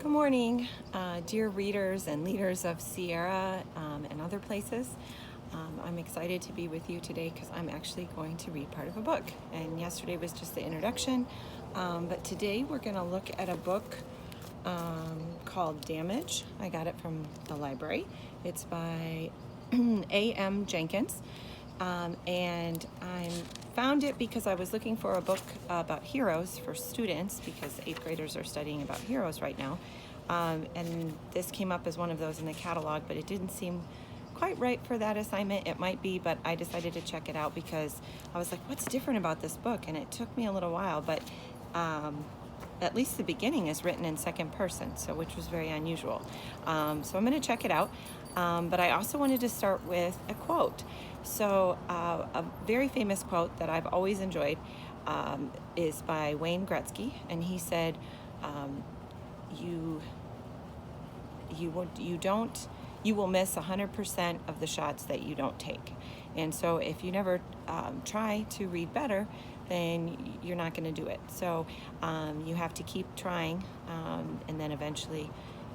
Good morning, dear readers and leaders of Sierra and other places. I'm excited to be with you today because I'm actually going to read part of a book. And yesterday was just the introduction, but today we're going to look at a book called Damage. I got it from the library. It's by A.M. Jenkins. And I found it because I was looking for a book about heroes for students because 8th graders are studying about heroes right now. And this came up as one of those in the catalog, but it didn't seem quite right for that assignment. It might be, but I decided to check it out because I was like, what's different about this book? And it took me a little while, but at least the beginning is written in second person, so which was very unusual. So I'm going to check it out. But I also wanted to start with a quote. So a very famous quote that I've always enjoyed is by Wayne Gretzky, and he said, "You will miss 100% of the shots that you don't take." And so if you never try to read better, then you're not going to do it. So you have to keep trying, and then eventually,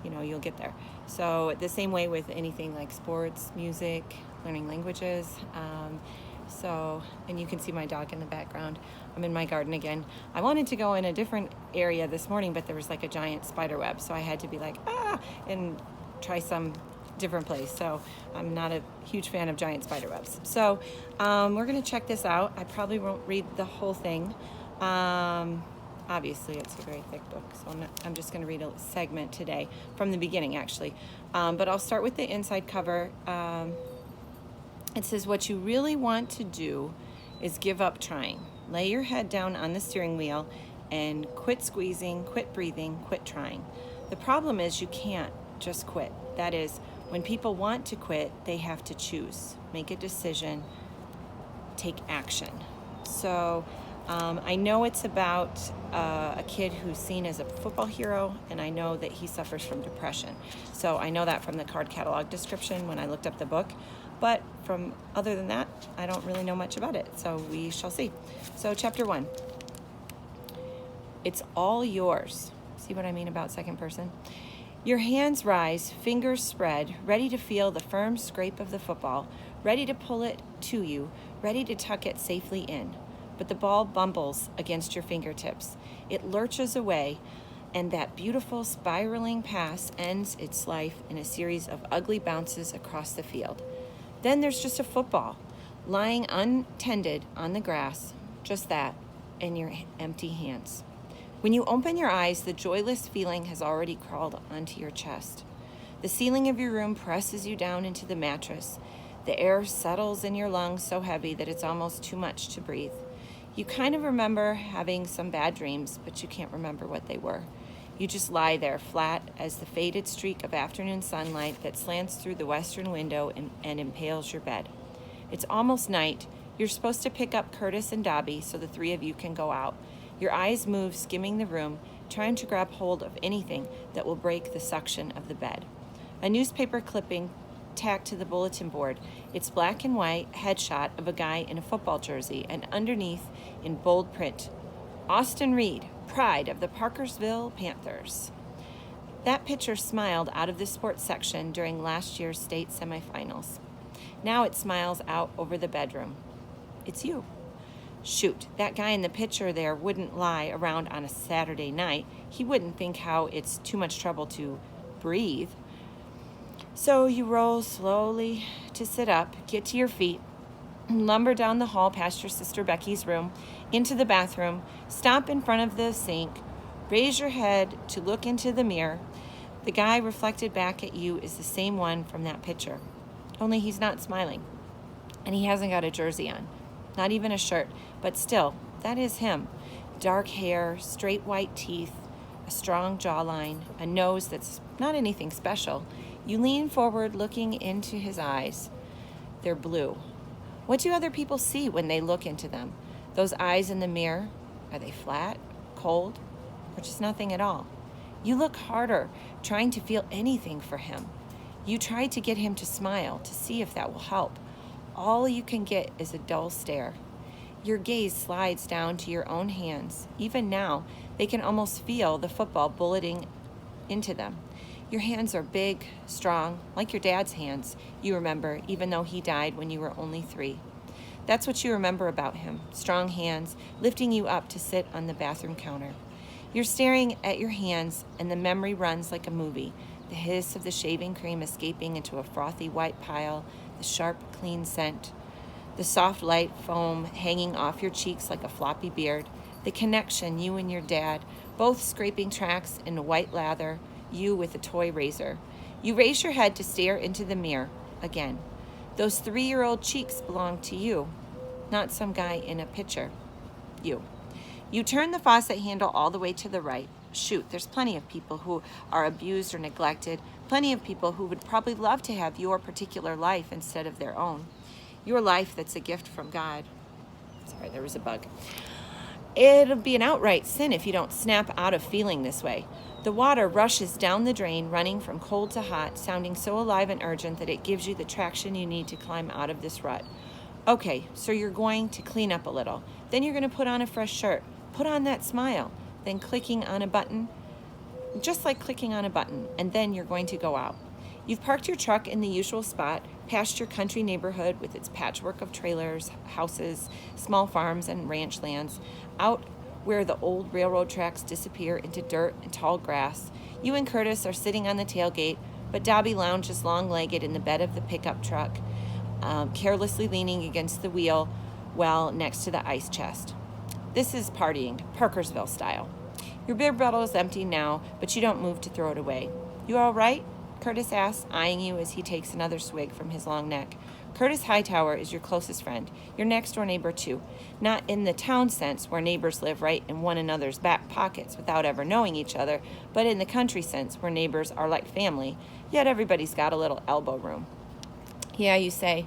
you'll get there. So the same way with anything like sports, music, learning languages. And you can see my dog in the background. I'm in my garden again. I wanted to go in a different area this morning, but there was like a giant spider web. So I had to be like, and try some different place. So I'm not a huge fan of giant spider webs. So we're going to check this out. I probably won't read the whole thing. Obviously, it's a very thick book, so I'm just going to read a segment today from the beginning, actually. But I'll start with the inside cover. It says, "What you really want to do is give up trying. Lay your head down on the steering wheel and quit squeezing, quit breathing, quit trying. The problem is you can't just quit. That is, when people want to quit, they have to choose, make a decision, take action." So I know it's about a kid who's seen as a football hero, and I know that he suffers from depression. So I know that from the card catalog description when I looked up the book. But other than that, I don't really know much about it. So we shall see. So chapter 1. It's all yours. See what I mean about second person? Your hands rise, fingers spread, ready to feel the firm scrape of the football, ready to pull it to you, ready to tuck it safely in. But the ball bumbles against your fingertips. It lurches away, and that beautiful spiraling pass ends its life in a series of ugly bounces across the field. Then there's just a football, lying untended on the grass, just that, in your empty hands. When you open your eyes, the joyless feeling has already crawled onto your chest. The ceiling of your room presses you down into the mattress. The air settles in your lungs so heavy that it's almost too much to breathe. You kind of remember having some bad dreams, but you can't remember what they were. You just lie there, flat as the faded streak of afternoon sunlight that slants through the western window and impales your bed. It's almost night. You're supposed to pick up Curtis and Dobby so the three of you can go out. Your eyes move, skimming the room, trying to grab hold of anything that will break the suction of the bed. A newspaper clipping tacked to the bulletin board, its black and white headshot of a guy in a football jersey, and underneath, in bold print, "Austin Reed, pride of the Parkersville Panthers." That picture smiled out of the sports section during last year's state semifinals. Now it smiles out over the bedroom. It's you. Shoot, that guy in the picture there wouldn't lie around on a Saturday night. He wouldn't think how it's too much trouble to breathe. So you roll slowly to sit up, get to your feet, lumber down the hall past your sister Becky's room, into the bathroom, stop in front of the sink, raise your head to look into the mirror. The guy reflected back at you is the same one from that picture, only he's not smiling, and he hasn't got a jersey on, not even a shirt, but still, that is him. Dark hair, straight white teeth, a strong jawline, a nose that's not anything special. You lean forward, looking into his eyes. They're blue. What do other people see when they look into them? Those eyes in the mirror, are they flat, cold, or just nothing at all? You look harder, trying to feel anything for him. You try to get him to smile, to see if that will help. All you can get is a dull stare. Your gaze slides down to your own hands. Even now, they can almost feel the football bulleting into them. Your hands are big, strong, like your dad's hands, you remember, even though he died when you were only 3. That's what you remember about him, strong hands, lifting you up to sit on the bathroom counter. You're staring at your hands, and the memory runs like a movie, the hiss of the shaving cream escaping into a frothy white pile, the sharp, clean scent, the soft light foam hanging off your cheeks like a floppy beard, the connection, you and your dad, both scraping tracks in white lather, you with a toy razor. You raise your head to stare into the mirror again. Those 3-year-old cheeks belong to you, not some guy in a picture. You. You turn the faucet handle all the way to the right. Shoot, there's plenty of people who are abused or neglected, plenty of people who would probably love to have your particular life instead of their own. Your life that's a gift from God. Sorry, there was a bug. It'll be an outright sin if you don't snap out of feeling this way. The water rushes down the drain, running from cold to hot, sounding so alive and urgent that it gives you the traction you need to climb out of this rut. Okay, so you're going to clean up a little. Then you're going to put on a fresh shirt. Put on that smile. Then clicking on a button, just like clicking on a button, and then you're going to go out. You've parked your truck in the usual spot, past your country neighborhood with its patchwork of trailers, houses, small farms, and ranch lands, out where the old railroad tracks disappear into dirt and tall grass. You and Curtis are sitting on the tailgate, but Dobby lounges long-legged in the bed of the pickup truck, carelessly leaning against the wheel well next to the ice chest. This is partying, Parkersville style. Your beer bottle is empty now, but you don't move to throw it away. You all right? Curtis asks, eyeing you as he takes another swig from his long neck. Curtis Hightower is your closest friend, your next-door neighbor, too. Not in the town sense, where neighbors live right in one another's back pockets without ever knowing each other, but in the country sense, where neighbors are like family, yet everybody's got a little elbow room. Yeah, you say,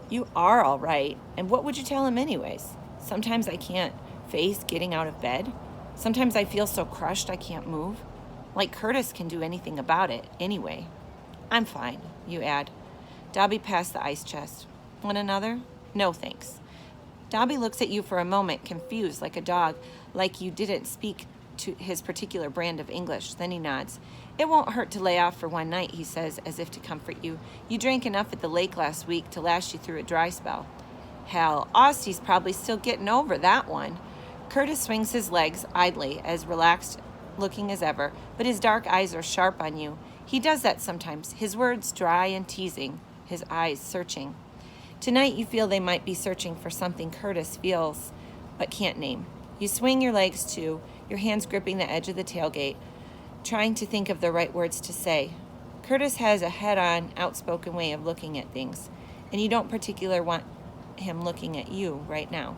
you are all right, and what would you tell him anyways? Sometimes I can't face getting out of bed. Sometimes I feel so crushed I can't move. Like Curtis can do anything about it, anyway. I'm fine, you add. Dobby passed the ice chest. Want another? No, thanks. Dobby looks at you for a moment, confused like a dog, like you didn't speak to his particular brand of English. Then he nods. It won't hurt to lay off for one night, he says, as if to comfort you. You drank enough at the lake last week to last you through a dry spell. Hell, Austy's probably still getting over that one. Curtis swings his legs idly, as relaxed looking as ever, but his dark eyes are sharp on you. He does that sometimes, his words dry and teasing, his eyes searching. Tonight you feel they might be searching for something Curtis feels but can't name. You swing your legs too, your hands gripping the edge of the tailgate, trying to think of the right words to say. Curtis has a head-on, outspoken way of looking at things, and you don't particularly want him looking at you right now.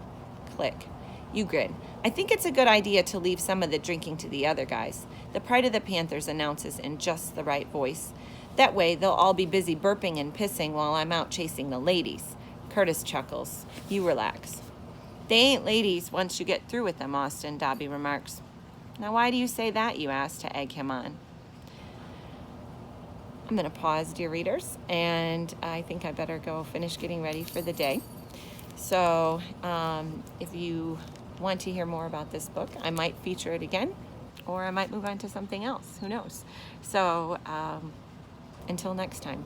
Click. You grin. I think it's a good idea to leave some of the drinking to the other guys. The Pride of the Panthers announces in just the right voice. That way, they'll all be busy burping and pissing while I'm out chasing the ladies. Curtis chuckles. You relax. They ain't ladies once you get through with them, Austin, Dobby remarks. Now, why do you say that, you ask, to egg him on? I'm going to pause, dear readers, and I think I better go finish getting ready for the day. So, if you want to hear more about this book, I might feature it again, or I might move on to something else. Who knows? So, until next time.